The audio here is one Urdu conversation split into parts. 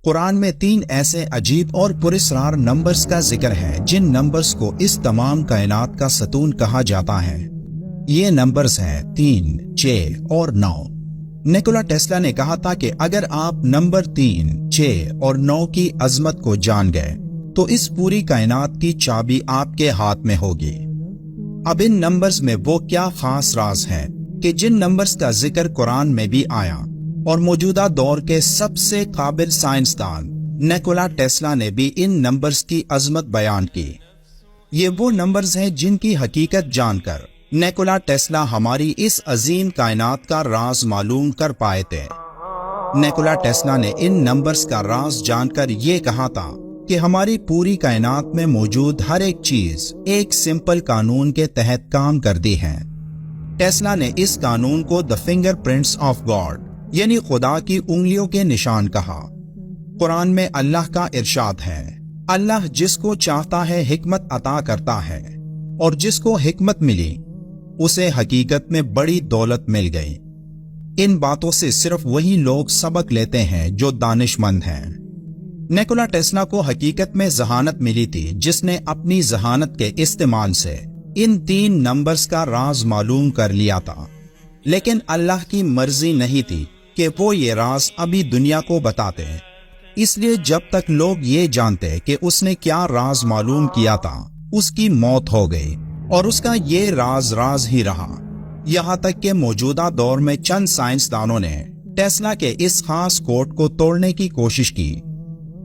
قرآن میں 3 ایسے عجیب اور پراسرار نمبرز کا ذکر ہے جن نمبرز کو اس تمام کائنات کا ستون کہا جاتا ہے۔ یہ نمبرز ہیں 3، 6 اور 9۔ نیکولا ٹیسلا نے کہا تھا کہ اگر آپ نمبر 3، 6 اور 9 کی عظمت کو جان گئے تو اس پوری کائنات کی چابی آپ کے ہاتھ میں ہوگی۔ اب ان نمبرز میں وہ کیا خاص راز ہے کہ جن نمبرز کا ذکر قرآن میں بھی آیا اور موجودہ دور کے سب سے قابل سائنسدان نیکولا ٹیسلا نے بھی ان نمبرز کی عظمت بیان کی۔ یہ وہ نمبرز ہیں جن کی حقیقت جان کر نیکولا ٹیسلا ہماری اس عظیم کائنات کا راز معلوم کر پائے تھے۔ نیکولا ٹیسلا نے ان نمبرز کا راز جان کر یہ کہا تھا کہ ہماری پوری کائنات میں موجود ہر ایک چیز ایک سمپل قانون کے تحت کام کرتی ہے۔ ٹیسلا نے اس قانون کو دی فنگر پرنٹس آف گاڈ یعنی خدا کی انگلیوں کے نشان کہا۔ قرآن میں اللہ کا ارشاد ہے، اللہ جس کو چاہتا ہے حکمت عطا کرتا ہے، اور جس کو حکمت ملی اسے حقیقت میں بڑی دولت مل گئی۔ ان باتوں سے صرف وہی لوگ سبق لیتے ہیں جو دانش مند ہیں۔ نیکولا ٹیسلا کو حقیقت میں ذہانت ملی تھی جس نے اپنی ذہانت کے استعمال سے ان 3 نمبرز کا راز معلوم کر لیا تھا، لیکن اللہ کی مرضی نہیں تھی کہ وہ یہ راز ابھی دنیا کو بتاتے۔ اس لیے جب تک لوگ یہ جانتے کہ اس نے کیا راز معلوم کیا تھا اس کی موت ہو گئی، اور اس کا یہ راز ہی رہا، یہاں تک کہ موجودہ دور میں چند سائنسدانوں نے ٹیسلا کے اس خاص کوڈ کو توڑنے کی کوشش کی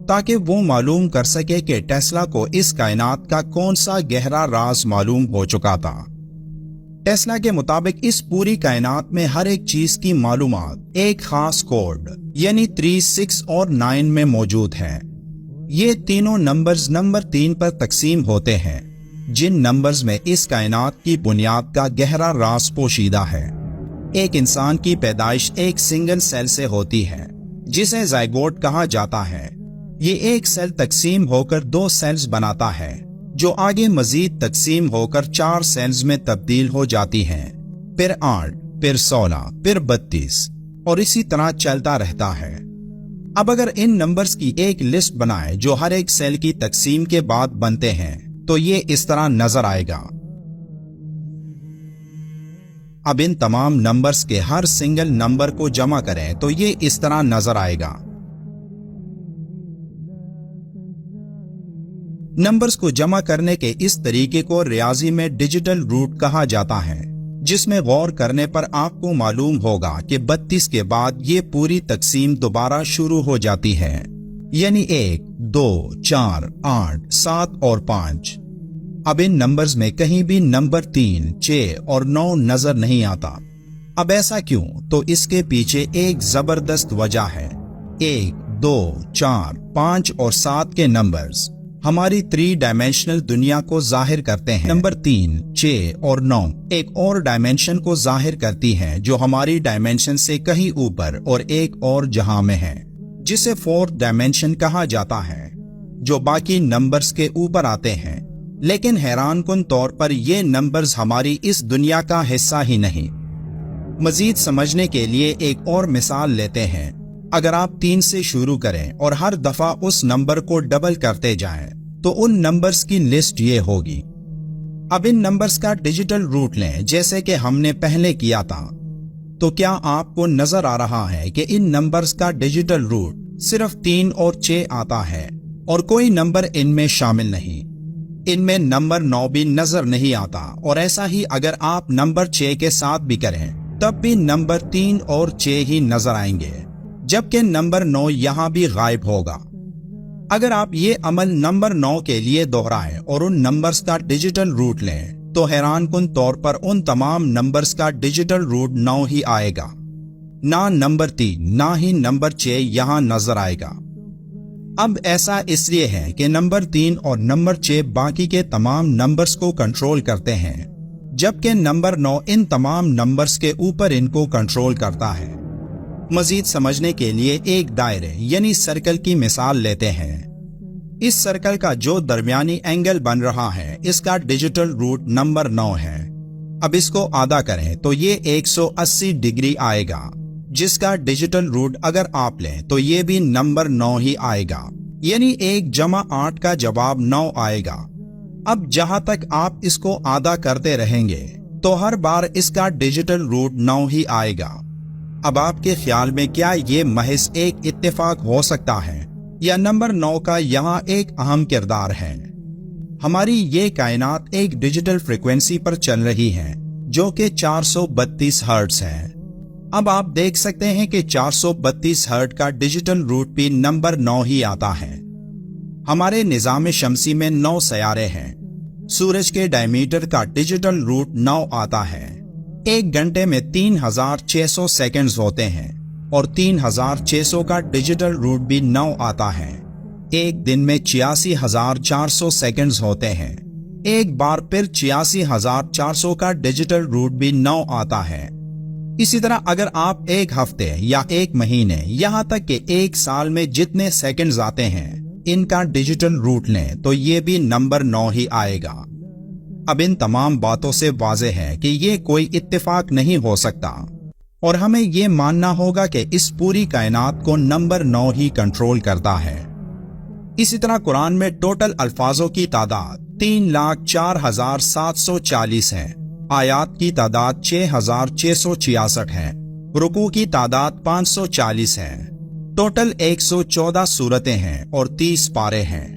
تاکہ وہ معلوم کر سکے کہ ٹیسلا کو اس کائنات کا کون سا گہرا راز معلوم ہو چکا تھا۔ ٹیسلا کے مطابق اس پوری کائنات میں ہر ایک چیز کی معلومات ایک خاص کوڈ یعنی 3، 6 اور 9 میں موجود ہے۔ یہ تینوں نمبرز نمبر 3 پر تقسیم ہوتے ہیں، جن نمبرز میں اس کائنات کی بنیاد کا گہرا راز پوشیدہ ہے۔ ایک انسان کی پیدائش ایک سنگل سیل سے ہوتی ہے جسے زائگوٹ کہا جاتا ہے۔ یہ ایک سیل تقسیم ہو کر 2 سیلز بناتا ہے جو آگے مزید تقسیم ہو کر 4 سیلز میں تبدیل ہو جاتی ہیں، پھر 8، پھر 16، پھر 32 اور اسی طرح چلتا رہتا ہے۔ اب اگر ان نمبرز کی ایک لسٹ بنائے جو ہر ایک سیل کی تقسیم کے بعد بنتے ہیں تو یہ اس طرح نظر آئے گا۔ اب ان تمام نمبرز کے ہر سنگل نمبر کو جمع کریں تو یہ اس طرح نظر آئے گا۔ نمبرز کو جمع کرنے کے اس طریقے کو ریاضی میں ڈیجیٹل روٹ کہا جاتا ہے، جس میں غور کرنے پر آپ کو معلوم ہوگا کہ 32 کے بعد یہ پوری تقسیم دوبارہ شروع ہو جاتی ہے، یعنی 1، 2، 4، 8، 7 اور 5۔ اب ان نمبرز میں کہیں بھی نمبر 3، 6 اور 9 نظر نہیں آتا۔ اب ایسا کیوں؟ تو اس کے پیچھے ایک زبردست وجہ ہے۔ 1، 2، 4، 5 اور 7 کے نمبرز ہماری 3 ڈائمینشنل دنیا کو ظاہر کرتے ہیں۔ نمبر 3، 6 اور 9 ایک اور ڈائمینشن کو ظاہر کرتی ہیں جو ہماری ڈائمینشن سے کہیں اوپر اور ایک اور جہاں میں ہے، جسے 4th ڈائمینشن کہا جاتا ہے، جو باقی نمبرز کے اوپر آتے ہیں۔ لیکن حیران کن طور پر یہ نمبرز ہماری اس دنیا کا حصہ ہی نہیں۔ مزید سمجھنے کے لیے ایک اور مثال لیتے ہیں۔ اگر آپ 3 سے شروع کریں اور ہر دفعہ اس نمبر کو ڈبل کرتے جائیں تو ان نمبرز کی لسٹ یہ ہوگی۔ اب ان نمبرز کا ڈیجیٹل روٹ لیں جیسے کہ ہم نے پہلے کیا تھا، تو کیا آپ کو نظر آ رہا ہے کہ ان نمبرز کا ڈیجیٹل روٹ صرف 3 اور 6 آتا ہے اور کوئی نمبر ان میں شامل نہیں۔ ان میں نمبر 9 بھی نظر نہیں آتا، اور ایسا ہی اگر آپ نمبر 6 کے ساتھ بھی کریں تب بھی نمبر 3 اور 6 ہی نظر آئیں گے، جبکہ نمبر 9 یہاں بھی غائب ہوگا۔ اگر آپ یہ عمل نمبر 9 کے لیے دہرائیں اور ان نمبرز کا ڈیجیٹل روٹ لیں تو حیران کن طور پر ان تمام نمبرز کا ڈیجیٹل روٹ 9 ہی آئے گا، نہ نمبر 3 نہ ہی نمبر 6 یہاں نظر آئے گا۔ اب ایسا اس لیے ہے کہ نمبر 3 اور نمبر 6 باقی کے تمام نمبرز کو کنٹرول کرتے ہیں، جبکہ نمبر 9 ان تمام نمبرز کے اوپر ان کو کنٹرول کرتا ہے۔ مزید سمجھنے کے لیے ایک دائرے یعنی سرکل کی مثال لیتے ہیں۔ اس سرکل کا جو درمیانی اینگل بن رہا ہے اس کا ڈیجیٹل روٹ نمبر 9 ہے۔ اب اس کو آدھا کریں تو یہ 180 ڈگری آئے گا، جس کا ڈیجیٹل روٹ اگر آپ لیں تو یہ بھی نمبر 9 ہی آئے گا، یعنی 1 جمع 8 کا جواب 9 آئے گا۔ اب جہاں تک آپ اس کو آدھا کرتے رہیں گے تو ہر بار اس کا ڈیجیٹل روٹ 9 ہی آئے گا۔ اب آپ کے خیال میں کیا یہ محض ایک اتفاق ہو سکتا ہے یا نمبر 9 کا یہاں ایک اہم کردار ہے؟ ہماری یہ کائنات ایک ڈیجیٹل فریکوینسی پر چل رہی ہے جو کہ 432 ہرٹز ہے۔ اب آپ دیکھ سکتے ہیں کہ 432 ہرٹز کا ڈیجیٹل روٹ بھی نمبر 9 ہی آتا ہے۔ ہمارے نظام شمسی میں 9 سیارے ہیں۔ سورج کے ڈائمیٹر کا ڈیجیٹل روٹ 9 آتا ہے۔ 1 گھنٹے میں 3600 سیکنڈز ہوتے ہیں اور 3600 کا ڈیجیٹل روٹ بھی 9 آتا ہے۔ 1 دن میں 86400 سیکنڈز ہوتے ہیں۔ ایک بار پھر 86400 کا ڈیجیٹل روٹ بھی 9 آتا ہے۔ اسی طرح اگر آپ 1 ہفتے یا 1 مہینے یہاں تک کہ 1 سال میں جتنے سیکنڈز آتے ہیں ان کا ڈیجیٹل روٹ لیں تو یہ بھی نمبر 9 ہی آئے گا۔ اب ان تمام باتوں سے واضح ہے کہ یہ کوئی اتفاق نہیں ہو سکتا اور ہمیں یہ ماننا ہوگا کہ اس پوری کائنات کو نمبر 9 ہی کنٹرول کرتا ہے۔ اسی طرح قرآن میں ٹوٹل الفاظوں کی تعداد 3,04,740 ہے، آیات کی تعداد 6,666 ہے، رکوع کی تعداد 540 ہے، ٹوٹل 114 سورتیں ہیں اور 30 پارے ہیں۔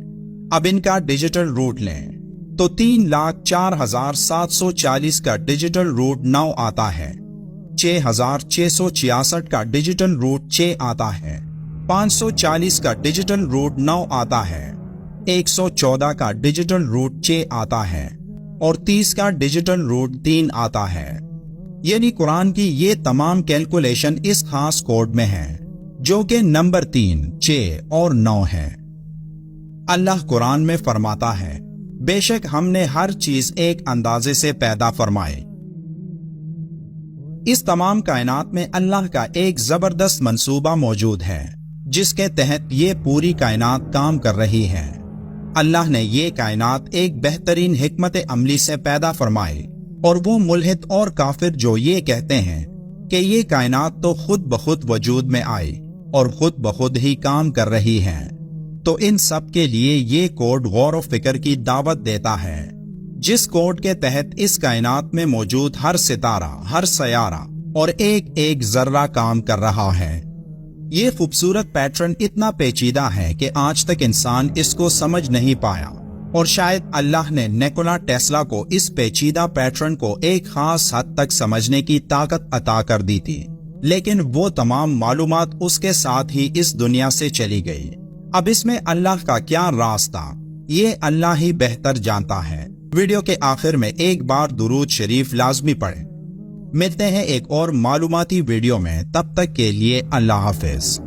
اب ان کا ڈیجیٹل روٹ لیں تو 3,04,740 کا ڈیجیٹل روٹ 9 آتا ہے، 6,666 کا ڈیجیٹل روٹ 6 آتا ہے، 540 کا ڈیجیٹل روٹ 9 آتا ہے، 114 کا ڈیجیٹل روٹ 6 آتا ہے اور 30 کا ڈیجیٹل روٹ 3 آتا ہے۔ یعنی قرآن کی یہ تمام کیلکولیشن اس خاص کوڈ میں ہے جو کہ نمبر 3، 6 اور 9 ہے۔ اللہ قرآن میں فرماتا ہے، بے شک ہم نے ہر چیز ایک اندازے سے پیدا فرمائی۔ اس تمام کائنات میں اللہ کا ایک زبردست منصوبہ موجود ہے جس کے تحت یہ پوری کائنات کام کر رہی ہے۔ اللہ نے یہ کائنات ایک بہترین حکمت عملی سے پیدا فرمائی، اور وہ ملحد اور کافر جو یہ کہتے ہیں کہ یہ کائنات تو خود بخود وجود میں آئی اور خود بخود ہی کام کر رہی ہے، تو ان سب کے لیے یہ کوڈ غور و فکر کی دعوت دیتا ہے، جس کوڈ کے تحت اس کائنات میں موجود ہر ستارہ، ہر سیارہ اور ایک ایک ذرہ کام کر رہا ہے۔ یہ خوبصورت پیٹرن اتنا پیچیدہ ہے کہ آج تک انسان اس کو سمجھ نہیں پایا، اور شاید اللہ نے نیکولا ٹیسلا کو اس پیچیدہ پیٹرن کو ایک خاص حد تک سمجھنے کی طاقت عطا کر دی تھی، لیکن وہ تمام معلومات اس کے ساتھ ہی اس دنیا سے چلی گئی۔ اب اس میں اللہ کا کیا راز تھا یہ اللہ ہی بہتر جانتا ہے۔ ویڈیو کے آخر میں ایک بار درود شریف لازمی پڑھیں۔ ملتے ہیں ایک اور معلوماتی ویڈیو میں، تب تک کے لیے اللہ حافظ۔